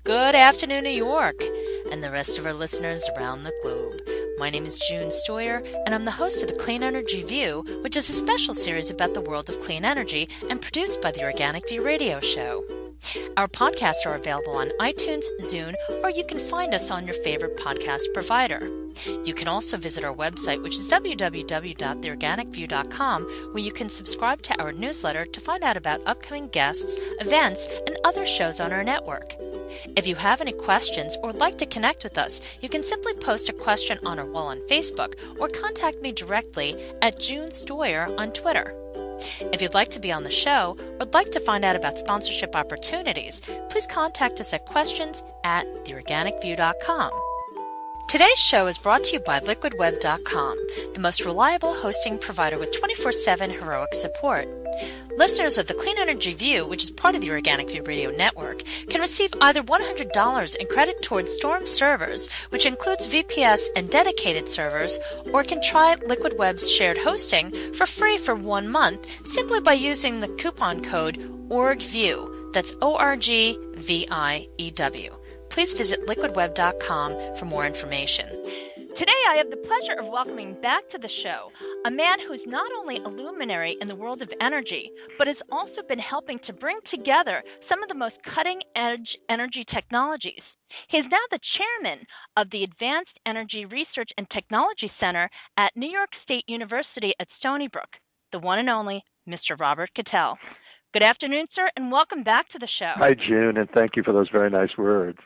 Good afternoon, New York, and the rest of our listeners around the globe. My name is June Stoyer, and I'm the host of the Clean Energy View, which is a special series about the world of clean energy and produced by the Organic View radio show. Our podcasts are available on iTunes, Zune, or you can find us on your favorite podcast provider. You can also visit our website, which is www.theorganicview.com, where you can subscribe to our newsletter to find out about upcoming guests, events, and other shows on our network. If you have any questions or would like to connect with us, you can simply post a question on our wall on Facebook or contact me directly at June Stoyer on Twitter. If you'd like to be on the show or would like to find out about sponsorship opportunities, please contact us at questions@theorganicview.com. Today's show is brought to you by liquidweb.com, the most reliable hosting provider with 24/7 heroic support. Listeners of the Clean Energy View, which is part of the Organic View Radio Network, can receive either $100 in credit towards Storm servers, which includes VPS and dedicated servers, or can try LiquidWeb's shared hosting for free for 1 month simply by using the coupon code ORGVIEW. That's ORGVIEW. Please visit liquidweb.com for more information. Today I have the pleasure of welcoming back to the show a man who's not only a luminary in the world of energy, but has also been helping to bring together some of the most cutting-edge energy technologies. He is now the chairman of the Advanced Energy Research and Technology Center at New York State University at Stony Brook, the one and only Mr. Robert Catell. Good afternoon, sir, and welcome back to the show. Hi, June, and thank you for those very nice words.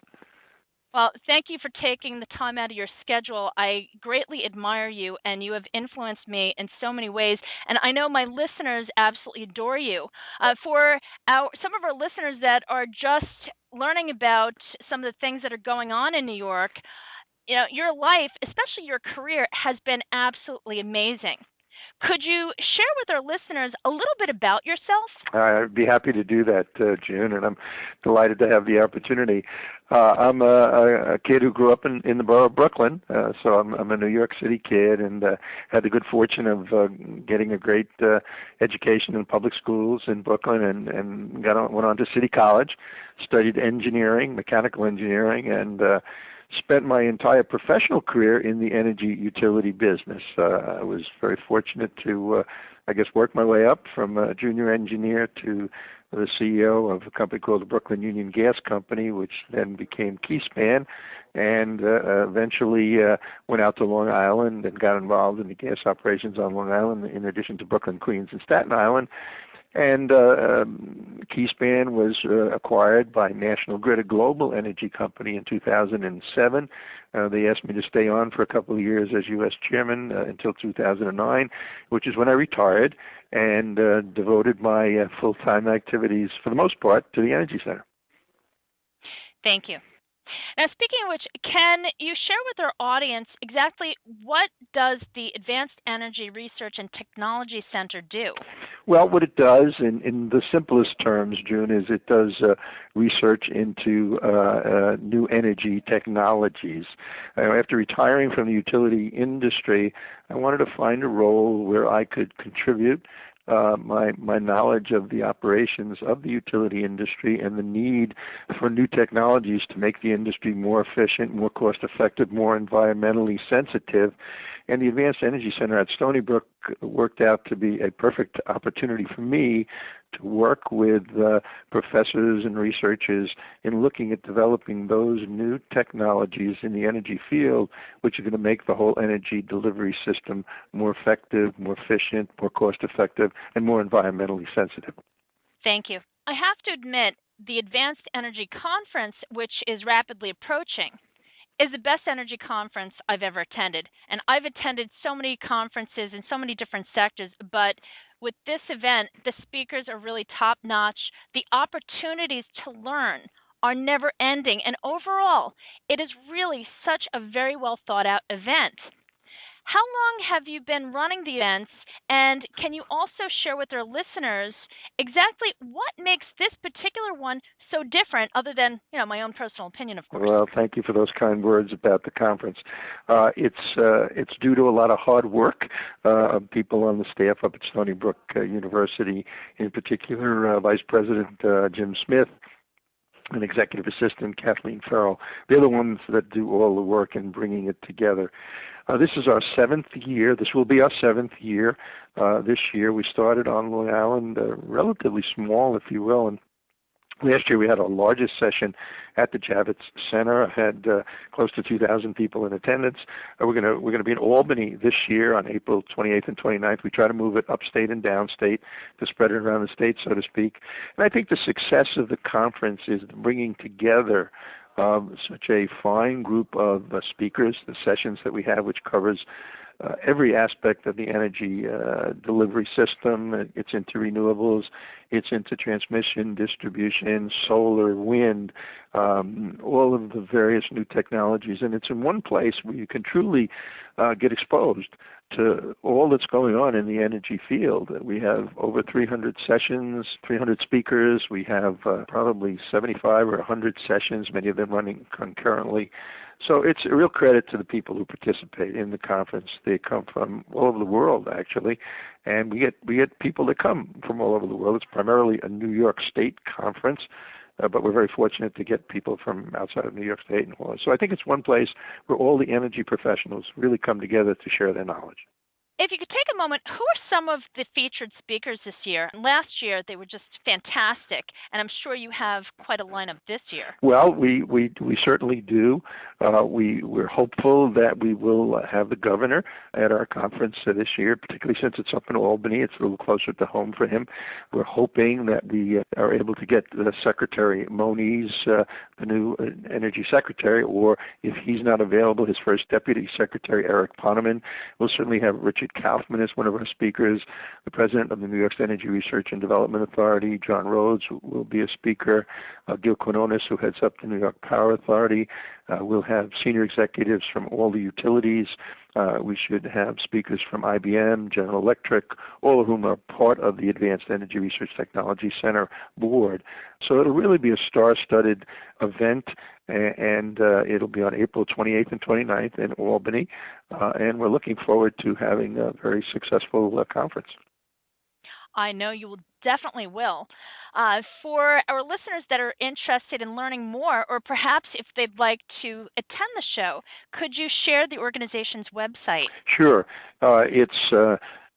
Well, thank you for taking the time out of your schedule. I greatly admire you, and you have influenced me in so many ways. And I know my listeners absolutely adore you. For some of our listeners that are just learning about some of the things that are going on in New York, you know, your life, especially your career, has been absolutely amazing. Could you share with our listeners a little bit about yourself? I'd be happy to do that, June, and I'm delighted to have the opportunity. I'm a kid who grew up in the borough of Brooklyn, so I'm a New York City kid, and had the good fortune of getting a great education in public schools in Brooklyn, and went on to City College, studied engineering, mechanical engineering, and spent my entire professional career in the energy utility business. I was very fortunate to, work my way up from a junior engineer to the CEO of a company called the Brooklyn Union Gas Company, which then became Keyspan, and eventually went out to Long Island and got involved in the gas operations on Long Island, in addition to Brooklyn, Queens, and Staten Island. And Keyspan was acquired by National Grid, a global energy company, in 2007. They asked me to stay on for a couple of years as U.S. chairman until 2009, which is when I retired and devoted my full-time activities, for the most part, to the Energy Center. Thank you. Now, speaking of which, can you share with our audience exactly what does the Advanced Energy Research and Technology Center do? Well, what it does, in the simplest terms, June, is it does research into new energy technologies. After retiring from the utility industry, I wanted to find a role where I could contribute my knowledge of the operations of the utility industry and the need for new technologies to make the industry more efficient, more cost-effective, more environmentally sensitive. And the Advanced Energy Center at Stony Brook worked out to be a perfect opportunity for me to work with professors and researchers in looking at developing those new technologies in the energy field, which are going to make the whole energy delivery system more effective, more efficient, more cost-effective, and more environmentally sensitive. Thank you. I have to admit, the Advanced Energy Conference, which is rapidly approaching, is the best energy conference I've ever attended. And I've attended so many conferences in so many different sectors, but with this event, the speakers are really top-notch. The opportunities to learn are never-ending. And overall, it is really such a very well-thought-out event. How long have you been running the events, and can you also share with our listeners exactly what makes this particular one so different, other than, my own personal opinion, of course? Well, thank you for those kind words about the conference. It's due to a lot of hard work of people on the staff up at Stony Brook University, in particular Vice President Jim Smith, and executive assistant Kathleen Farrell. They're the ones that do all the work in bringing it together. This is our 7th year. This will be our 7th year. This year we started on Long Island, relatively small, if you will, and last year we had our largest session at the Javits Center. Had close to 2,000 people in attendance. We're going to be in Albany this year on April 28th and 29th. We try to move it upstate and downstate to spread it around the state, so to speak. And I think the success of the conference is bringing together such a fine group of speakers, the sessions that we have, which covers every aspect of the energy delivery system. It's into renewables, it's into transmission, distribution, solar, wind, all of the various new technologies. And it's in one place where you can truly get exposed to all that's going on in the energy field. We have over 300 sessions, 300 speakers. We have probably 75 or 100 sessions, many of them running concurrently. So it's a real credit to the people who participate in the conference. They come from all over the world, actually, and we get people that come from all over the world. It's primarily a New York State conference, but we're very fortunate to get people from outside of New York State and all. So I think it's one place where all the energy professionals really come together to share their knowledge. If you could take a moment, who are some of the featured speakers this year? Last year, they were just fantastic, and I'm sure you have quite a lineup this year. Well, we certainly do. We're hopeful that we will have the governor at our conference this year, particularly since it's up in Albany. It's a little closer to home for him. We're hoping that we are able to get the Secretary Moniz, the new Energy Secretary, or if he's not available, his first Deputy Secretary, Eric Poneman. We'll certainly have Richard Kaufman as one of our speakers. The president of the New York Energy Research and Development Authority, John Rhodes, will be a speaker. Gil Quinones, who heads up the New York Power Authority. We'll have senior executives from all the utilities. We should have speakers from IBM, General Electric, all of whom are part of the Advanced Energy Research Technology Center board. So it'll really be a star-studded event, and it'll be on April 28th and 29th in Albany, and we're looking forward to having a very successful conference. I know you definitely will. For our listeners that are interested in learning more, or perhaps if they'd like to attend the show, could you share the organization's website? Sure. It's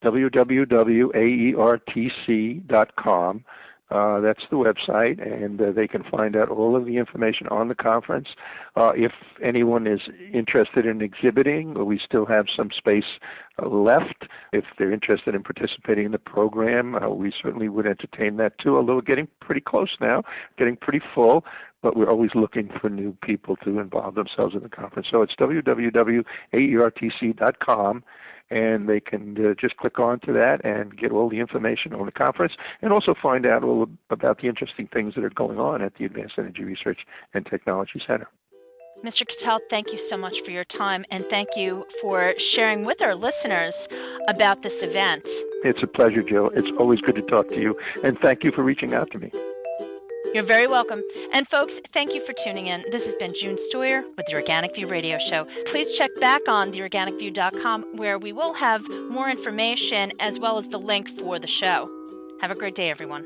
www.aertc.com. That's the website, and they can find out all of the information on the conference. If anyone is interested in exhibiting, we still have some space left. If they're interested in participating in the program, we certainly would entertain that too, although we're getting pretty close now, getting pretty full, but we're always looking for new people to involve themselves in the conference. So it's www.aertc.com. And they can just click on to that and get all the information on the conference, and also find out all about the interesting things that are going on at the Advanced Energy Research and Technology Center. Mr. Catell, thank you so much for your time, and thank you for sharing with our listeners about this event. It's a pleasure, Jill. It's always good to talk to you, and thank you for reaching out to me. You're very welcome. And folks, thank you for tuning in. This has been June Stoyer with the Organic View Radio Show. Please check back on theorganicview.com, where we will have more information as well as the link for the show. Have a great day, everyone.